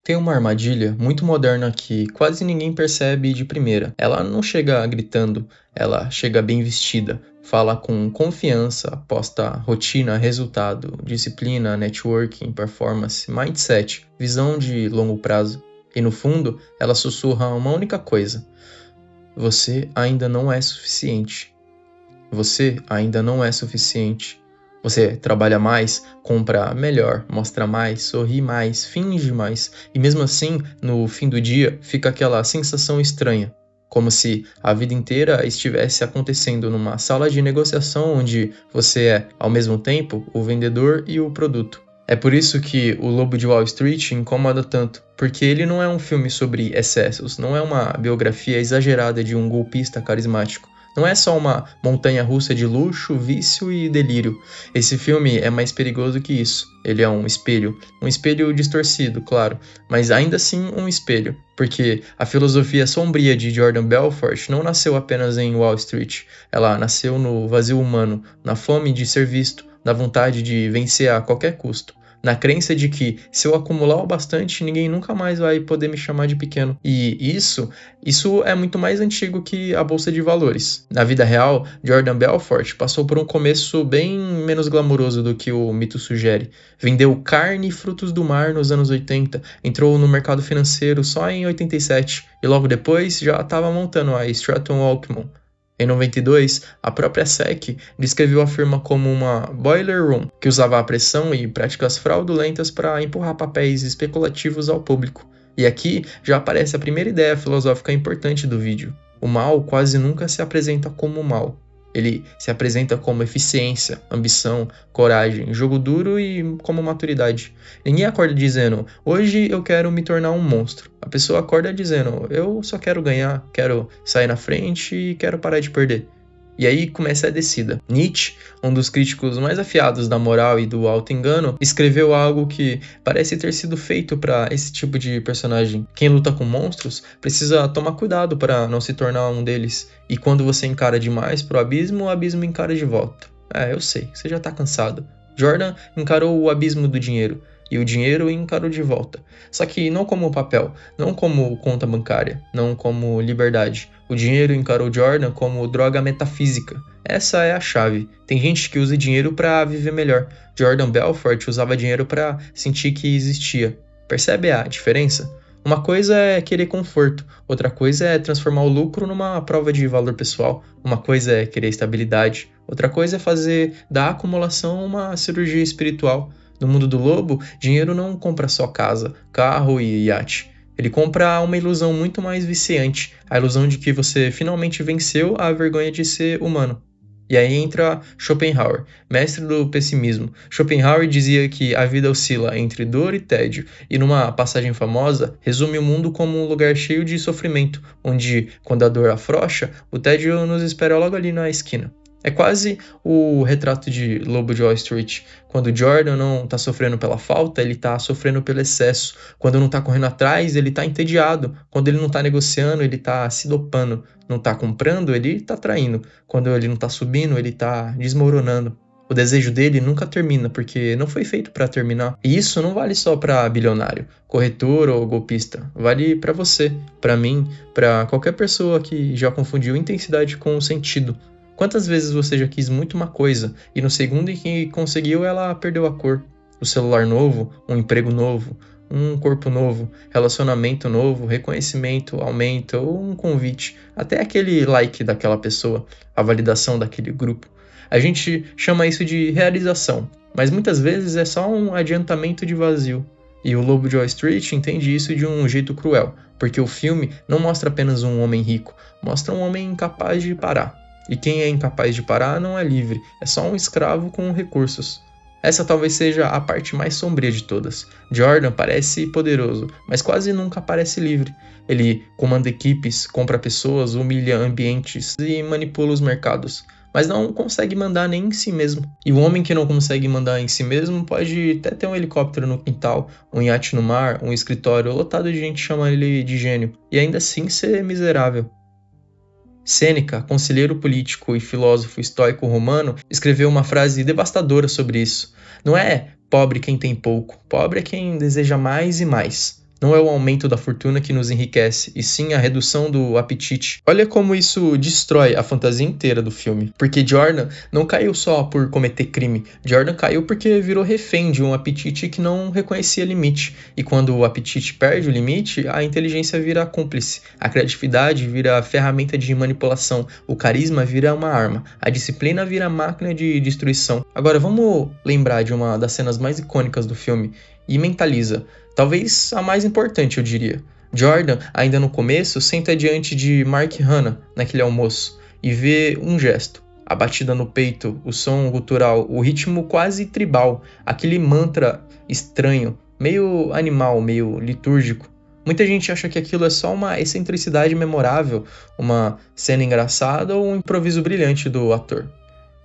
Tem uma armadilha muito moderna que quase ninguém percebe de primeira. Ela não chega gritando, ela chega bem vestida, fala com confiança, aposta rotina, resultado, disciplina, networking, performance, mindset, visão de longo prazo. E no fundo, ela sussurra uma única coisa: você ainda não é suficiente. Você ainda não é suficiente. Você trabalha mais, compra melhor, mostra mais, sorri mais, finge mais, e mesmo assim, no fim do dia, fica aquela sensação estranha, como se a vida inteira estivesse acontecendo numa sala de negociação onde você é, ao mesmo tempo, o vendedor e o produto. É por isso que O Lobo de Wall Street incomoda tanto, porque ele não é um filme sobre excessos, não é uma biografia exagerada de um golpista carismático. Não é só uma montanha-russa de luxo, vício e delírio. Esse filme é mais perigoso que isso. Ele é um espelho distorcido, claro, mas ainda assim um espelho, porque a filosofia sombria de Jordan Belfort não nasceu apenas em Wall Street. Ela nasceu no vazio humano, na fome de ser visto, na vontade de vencer a qualquer custo, na crença de que se eu acumular o bastante, ninguém nunca mais vai poder me chamar de pequeno. E isso é muito mais antigo que a bolsa de valores. Na vida real, Jordan Belfort passou por um começo bem menos glamouroso do que o mito sugere. Vendeu carne e frutos do mar nos anos 80, entrou no mercado financeiro só em 87 e logo depois já estava montando a Stratton Walkman. Em 92, a própria SEC descreveu a firma como uma boiler room, que usava a pressão e práticas fraudulentas para empurrar papéis especulativos ao público. E aqui já aparece a primeira ideia filosófica importante do vídeo. O mal quase nunca se apresenta como mal. Ele se apresenta como eficiência, ambição, coragem, jogo duro e como maturidade. Ninguém acorda dizendo, hoje eu quero me tornar um monstro. A pessoa acorda dizendo, eu só quero ganhar, quero sair na frente e quero parar de perder. E aí começa a descida. Nietzsche, um dos críticos mais afiados da moral e do auto-engano, escreveu algo que parece ter sido feito para esse tipo de personagem. Quem luta com monstros precisa tomar cuidado para não se tornar um deles. E quando você encara demais pro abismo, o abismo encara de volta. Eu sei, você já tá cansado. Jordan encarou o abismo do dinheiro. E o dinheiro encarou de volta. Só que não como papel, não como conta bancária, não como liberdade. O dinheiro encarou Jordan como droga metafísica. Essa é a chave. Tem gente que usa dinheiro para viver melhor. Jordan Belfort usava dinheiro para sentir que existia. Percebe a diferença? Uma coisa é querer conforto, outra coisa é transformar o lucro numa prova de valor pessoal. Uma coisa é querer estabilidade, outra coisa é fazer da acumulação uma cirurgia espiritual. No mundo do lobo, dinheiro não compra só casa, carro e iate. Ele compra uma ilusão muito mais viciante, a ilusão de que você finalmente venceu a vergonha de ser humano. E aí entra Schopenhauer, mestre do pessimismo. Schopenhauer dizia que a vida oscila entre dor e tédio, e numa passagem famosa, resume o mundo como um lugar cheio de sofrimento, onde, quando a dor afrouxa, o tédio nos espera logo ali na esquina. É quase o retrato de Lobo de Wall Street. Quando Jordan não está sofrendo pela falta, ele está sofrendo pelo excesso. Quando não está correndo atrás, ele está entediado. Quando ele não está negociando, ele está se dopando. Não está comprando, ele está traindo. Quando ele não está subindo, ele está desmoronando. O desejo dele nunca termina, porque não foi feito para terminar. E isso não vale só para bilionário, corretor ou golpista. Vale para você, para mim, para qualquer pessoa que já confundiu intensidade com sentido. Quantas vezes você já quis muito uma coisa e no segundo em que conseguiu ela perdeu a cor? O celular novo, um emprego novo, um corpo novo, relacionamento novo, reconhecimento, aumento ou um convite, até aquele like daquela pessoa, a validação daquele grupo. A gente chama isso de realização, mas muitas vezes é só um adiantamento de vazio. E o Lobo de Wall Street entende isso de um jeito cruel, porque o filme não mostra apenas um homem rico, mostra um homem incapaz de parar. E quem é incapaz de parar não é livre, é só um escravo com recursos. Essa talvez seja a parte mais sombria de todas. Jordan parece poderoso, mas quase nunca parece livre. Ele comanda equipes, compra pessoas, humilha ambientes e manipula os mercados, mas não consegue mandar nem em si mesmo. E o homem que não consegue mandar em si mesmo pode até ter um helicóptero no quintal, um iate no mar, um escritório lotado de gente chamando ele de gênio, e ainda assim ser miserável. Sêneca, conselheiro político e filósofo estoico romano, escreveu uma frase devastadora sobre isso. Não é pobre quem tem pouco, pobre é quem deseja mais e mais. Não é o aumento da fortuna que nos enriquece, e sim a redução do apetite. Olha como isso destrói a fantasia inteira do filme. Porque Jordan não caiu só por cometer crime. Jordan caiu porque virou refém de um apetite que não reconhecia limite. E quando o apetite perde o limite, a inteligência vira cúmplice. A criatividade vira ferramenta de manipulação. O carisma vira uma arma. A disciplina vira máquina de destruição. Agora vamos lembrar de uma das cenas mais icônicas do filme e mentaliza. Talvez a mais importante, eu diria. Jordan, ainda no começo, senta diante de Mark Hanna naquele almoço e vê um gesto. A batida no peito, o som gutural, o ritmo quase tribal, aquele mantra estranho, meio animal, meio litúrgico. Muita gente acha que aquilo é só uma excentricidade memorável, uma cena engraçada ou um improviso brilhante do ator.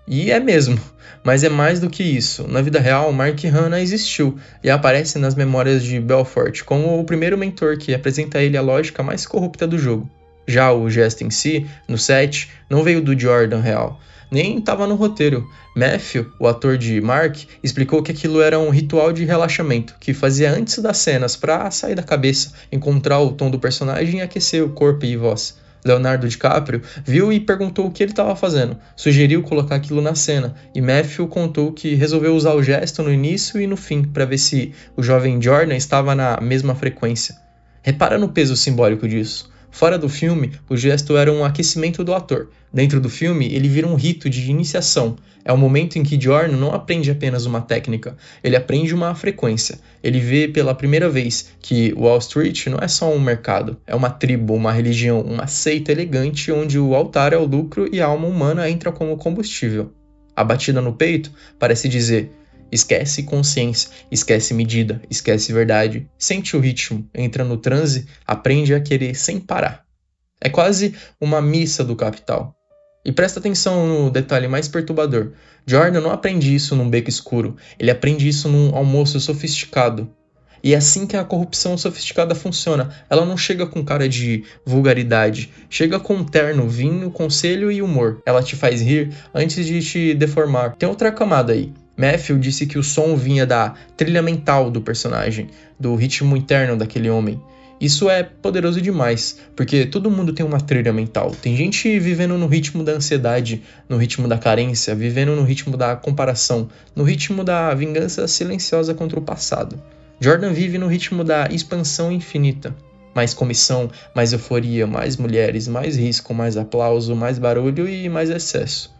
E é mesmo, mas é mais do que isso. Na vida real, Mark Hanna existiu e aparece nas memórias de Belfort como o primeiro mentor que apresenta a ele a lógica mais corrupta do jogo. Já o gesto em si, no set, não veio do Jordan real, nem estava no roteiro. Matthew, o ator de Mark, explicou que aquilo era um ritual de relaxamento que fazia antes das cenas para sair da cabeça, encontrar o tom do personagem e aquecer o corpo e voz. Leonardo DiCaprio viu e perguntou o que ele estava fazendo, sugeriu colocar aquilo na cena, e Matthew contou que resolveu usar o gesto no início e no fim para ver se o jovem Jordan estava na mesma frequência. Repara no peso simbólico disso. Fora do filme, o gesto era um aquecimento do ator. Dentro do filme, ele vira um rito de iniciação. É o momento em que Jordan não aprende apenas uma técnica, ele aprende uma frequência. Ele vê pela primeira vez que Wall Street não é só um mercado, é uma tribo, uma religião, uma seita elegante onde o altar é o lucro e a alma humana entra como combustível. A batida no peito parece dizer: esquece consciência, esquece medida, esquece verdade, sente o ritmo, entra no transe, aprende a querer sem parar. É quase uma missa do capital. E presta atenção no detalhe mais perturbador. Jordan não aprende isso num beco escuro, ele aprende isso num almoço sofisticado. E é assim que a corrupção sofisticada funciona. Ela não chega com cara de vulgaridade, chega com terno, vinho, conselho e humor. Ela te faz rir antes de te deformar. Tem outra camada aí. Matthew disse que o som vinha da trilha mental do personagem, do ritmo interno daquele homem. Isso é poderoso demais, porque todo mundo tem uma trilha mental. Tem gente vivendo no ritmo da ansiedade, no ritmo da carência, vivendo no ritmo da comparação, no ritmo da vingança silenciosa contra o passado. Jordan vive no ritmo da expansão infinita. Mais comissão, mais euforia, mais mulheres, mais risco, mais aplauso, mais barulho e mais excesso.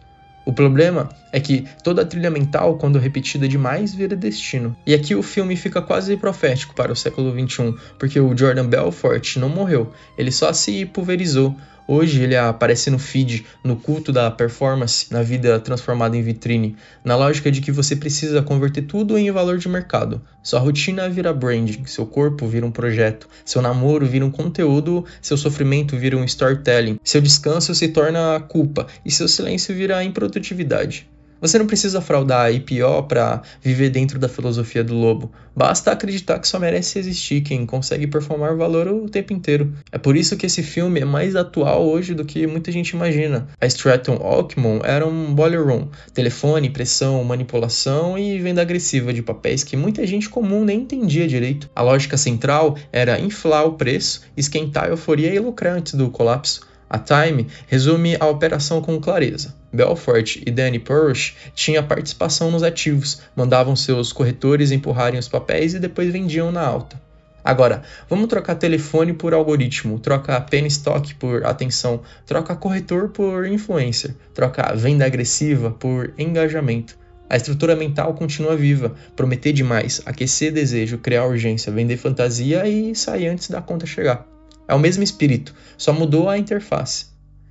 O problema é que toda a trilha mental, quando repetida demais, vira destino. E aqui o filme fica quase profético para o século XXI, porque o Jordan Belfort não morreu, ele só se pulverizou. Hoje ele aparece no feed, no culto da performance, na vida transformada em vitrine, na lógica de que você precisa converter tudo em valor de mercado. Sua rotina vira branding, seu corpo vira um projeto, seu namoro vira um conteúdo, seu sofrimento vira um storytelling, seu descanso se torna culpa e seu silêncio vira improdutividade. Você não precisa fraudar a IPO para viver dentro da filosofia do lobo. Basta acreditar que só merece existir quem consegue performar valor o tempo inteiro. É por isso que esse filme é mais atual hoje do que muita gente imagina. A Stratton Oakmont era um boiler room, telefone, pressão, manipulação e venda agressiva de papéis que muita gente comum nem entendia direito. A lógica central era inflar o preço, esquentar a euforia e lucrar antes do colapso. A Time resume a operação com clareza. Belfort e Danny Purrush tinham participação nos ativos, mandavam seus corretores empurrarem os papéis e depois vendiam na alta. Agora, vamos trocar telefone por algoritmo, troca penny stock por atenção, troca corretor por influencer, troca venda agressiva por engajamento. A estrutura mental continua viva, prometer demais, aquecer desejo, criar urgência, vender fantasia e sair antes da conta chegar. É o mesmo espírito, só mudou a interface.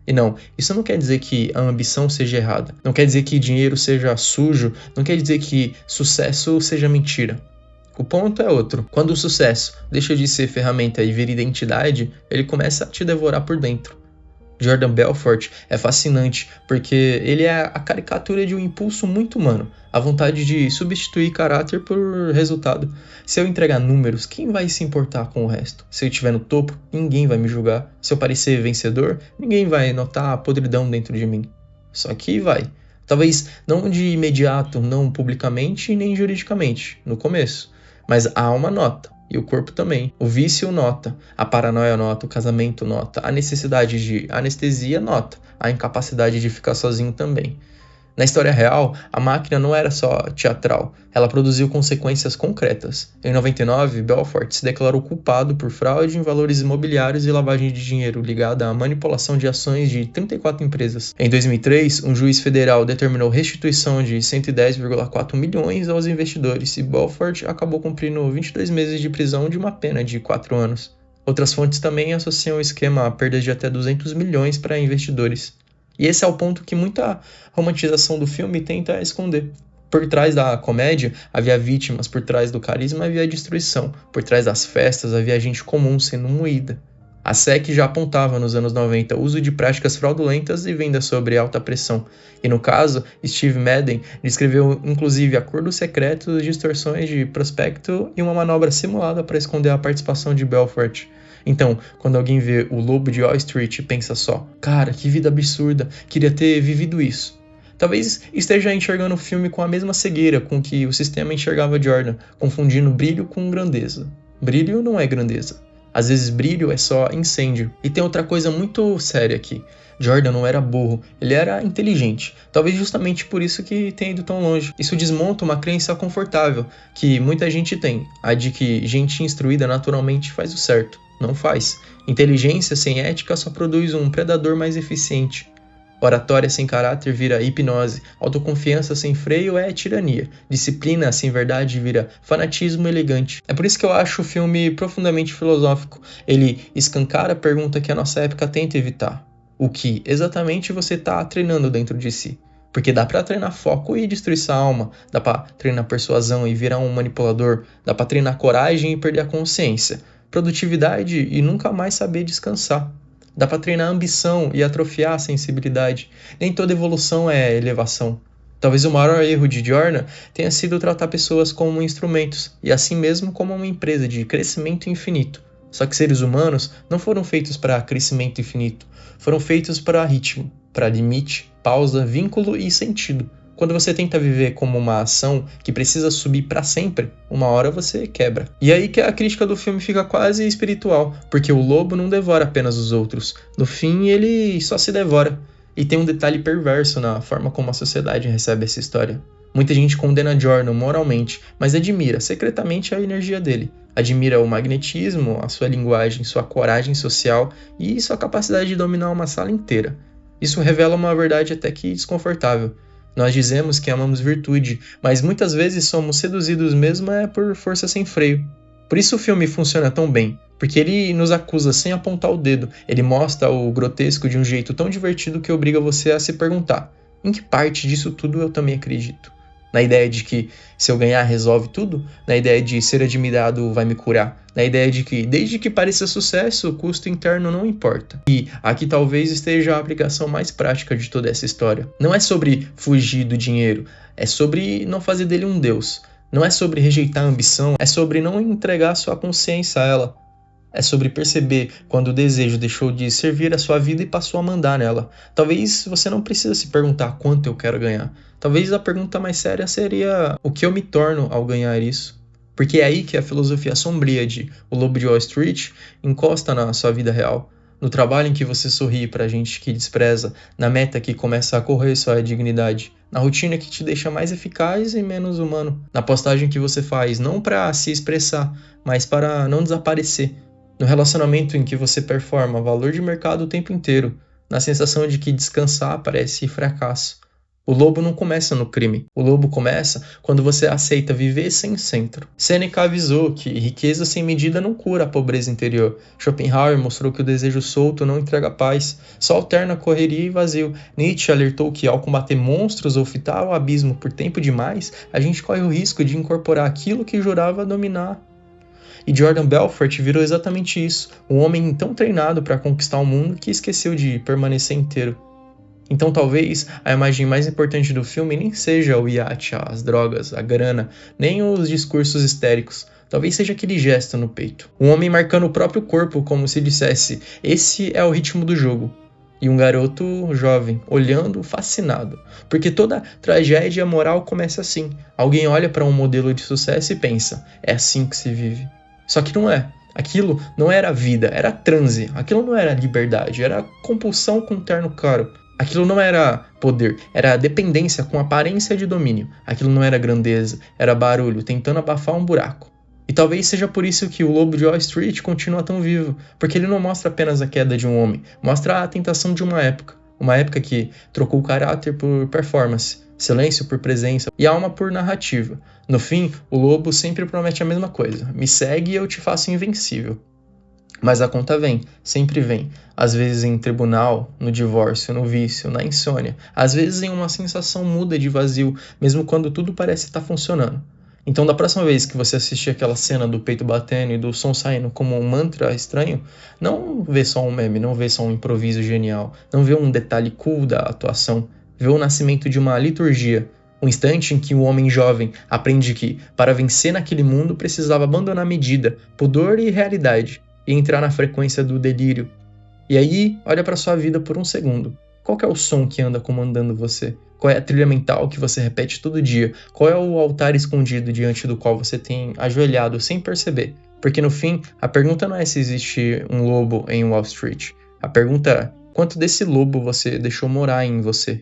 E não, isso não quer dizer que a ambição seja errada, não quer dizer que dinheiro seja sujo, não quer dizer que sucesso seja mentira. O ponto é outro. Quando o sucesso deixa de ser ferramenta e vira identidade, ele começa a te devorar por dentro. Jordan Belfort é fascinante porque ele é a caricatura de um impulso muito humano, a vontade de substituir caráter por resultado. Se eu entregar números, quem vai se importar com o resto? Se eu estiver no topo, ninguém vai me julgar. Se eu parecer vencedor, ninguém vai notar a podridão dentro de mim. Só que vai. Talvez não de imediato, não publicamente e nem juridicamente, no começo. Mas há uma nota. e o corpo também. O vício nota, a paranoia nota, o casamento nota, a necessidade de anestesia nota, a incapacidade de ficar sozinho também. Na história real, a máquina não era só teatral, ela produziu consequências concretas. Em 99, Belfort se declarou culpado por fraude em valores imobiliários e lavagem de dinheiro ligada à manipulação de ações de 34 empresas. Em 2003, um juiz federal determinou restituição de 110,4 milhões aos investidores e Belfort acabou cumprindo 22 meses de prisão de uma pena de 4 anos. Outras fontes também associam o esquema a perdas de até 200 milhões para investidores. E esse é o ponto que muita romantização do filme tenta esconder. Por trás da comédia havia vítimas, por trás do carisma havia destruição, por trás das festas havia gente comum sendo moída. A SEC já apontava nos anos 90 o uso de práticas fraudulentas e vendas sob alta pressão. E no caso, Steve Madden descreveu inclusive acordos secretos, distorções de prospecto e uma manobra simulada para esconder a participação de Belfort. Então, quando alguém vê O Lobo de Wall Street e pensa só, cara, que vida absurda, queria ter vivido isso. Talvez esteja enxergando o filme com a mesma cegueira com que o sistema enxergava Jordan, confundindo brilho com grandeza. Brilho não é grandeza. Às vezes brilho é só incêndio. E tem outra coisa muito séria aqui. Jordan não era burro, ele era inteligente. Talvez justamente por isso que tenha ido tão longe. Isso desmonta uma crença confortável, que muita gente tem, a de que gente instruída naturalmente faz o certo. Não faz. Inteligência sem ética só produz um predador mais eficiente. Oratória sem caráter vira hipnose. Autoconfiança sem freio é tirania. Disciplina sem verdade vira fanatismo elegante. É por isso que eu acho o filme profundamente filosófico. Ele escancara a pergunta que a nossa época tenta evitar. O que exatamente você está treinando dentro de si? Porque dá pra treinar foco e destruir sua alma. Dá pra treinar persuasão e virar um manipulador. Dá pra treinar coragem e perder a consciência. Produtividade e nunca mais saber descansar. Dá para treinar a ambição e atrofiar a sensibilidade. Nem toda evolução é elevação. Talvez o maior erro de Jordan tenha sido tratar pessoas como instrumentos, e assim mesmo como uma empresa de crescimento infinito. Só que seres humanos não foram feitos para crescimento infinito, foram feitos para ritmo, para limite, pausa, vínculo e sentido. Quando você tenta viver como uma ação que precisa subir para sempre, uma hora você quebra. E aí que a crítica do filme fica quase espiritual, porque o lobo não devora apenas os outros. No fim, ele só se devora. E tem um detalhe perverso na forma como a sociedade recebe essa história. Muita gente condena Jordan moralmente, mas admira secretamente a energia dele. Admira o magnetismo, a sua linguagem, sua coragem social e sua capacidade de dominar uma sala inteira. Isso revela uma verdade até que desconfortável. Nós dizemos que amamos virtude, mas muitas vezes somos seduzidos mesmo por força sem freio. Por isso o filme funciona tão bem, porque ele nos acusa sem apontar o dedo, ele mostra o grotesco de um jeito tão divertido que obriga você a se perguntar, em que parte disso tudo eu também acredito? Na ideia de que se eu ganhar resolve tudo? Na ideia de ser admirado vai me curar? Na ideia de que desde que pareça sucesso, o custo interno não importa? E aqui talvez esteja a aplicação mais prática de toda essa história. Não é sobre fugir do dinheiro, é sobre não fazer dele um deus. Não é sobre rejeitar a ambição, é sobre não entregar sua consciência a ela. É sobre perceber quando o desejo deixou de servir a sua vida e passou a mandar nela. Talvez você não precise se perguntar quanto eu quero ganhar. Talvez a pergunta mais séria seria o que eu me torno ao ganhar isso. Porque é aí que a filosofia sombria de O Lobo de Wall Street encosta na sua vida real. No trabalho em que você sorri pra gente que despreza, na meta que começa a correr sua dignidade, na rotina que te deixa mais eficaz e menos humano, na postagem que você faz não para se expressar, mas para não desaparecer, no relacionamento em que você performa valor de mercado o tempo inteiro, na sensação de que descansar parece fracasso. O lobo não começa no crime. O lobo começa quando você aceita viver sem centro. Sêneca avisou que riqueza sem medida não cura a pobreza interior. Schopenhauer mostrou que o desejo solto não entrega paz, só alterna correria e vazio. Nietzsche alertou que ao combater monstros ou fitar o abismo por tempo demais, a gente corre o risco de incorporar aquilo que jurava dominar. E Jordan Belfort virou exatamente isso, um homem tão treinado para conquistar o mundo que esqueceu de permanecer inteiro. Então talvez a imagem mais importante do filme nem seja o iate, as drogas, a grana, nem os discursos histéricos. Talvez seja aquele gesto no peito. Um homem marcando o próprio corpo como se dissesse, esse é o ritmo do jogo. E um garoto jovem, olhando, fascinado. Porque toda tragédia moral começa assim. Alguém olha para um modelo de sucesso e pensa, é assim que se vive. Só que não é. Aquilo não era vida, era transe. Aquilo não era liberdade, era compulsão com um terno caro. Aquilo não era poder, era dependência com aparência de domínio. Aquilo não era grandeza, era barulho tentando abafar um buraco. E talvez seja por isso que o Lobo de Wall Street continua tão vivo, porque ele não mostra apenas a queda de um homem, mostra a tentação de uma época que trocou o caráter por performance, silêncio por presença e alma por narrativa. No fim, o lobo sempre promete a mesma coisa: me segue e eu te faço invencível. Mas a conta vem, sempre vem. Às vezes em tribunal, no divórcio, no vício, na insônia. Às vezes em uma sensação muda de vazio, mesmo quando tudo parece estar funcionando. Então, da próxima vez que você assistir aquela cena do peito batendo e do som saindo como um mantra estranho, não vê só um meme, não vê só um improviso genial, não vê um detalhe cool da atuação, vê o nascimento de uma liturgia, um instante em que o homem jovem aprende que, para vencer naquele mundo, precisava abandonar medida, pudor e realidade, e entrar na frequência do delírio. E aí, olha para sua vida por um segundo. Qual que é o som que anda comandando você? Qual é a trilha mental que você repete todo dia? Qual é o altar escondido diante do qual você tem ajoelhado sem perceber? Porque no fim, a pergunta não é se existe um lobo em Wall Street. A pergunta é: quanto desse lobo você deixou morar em você?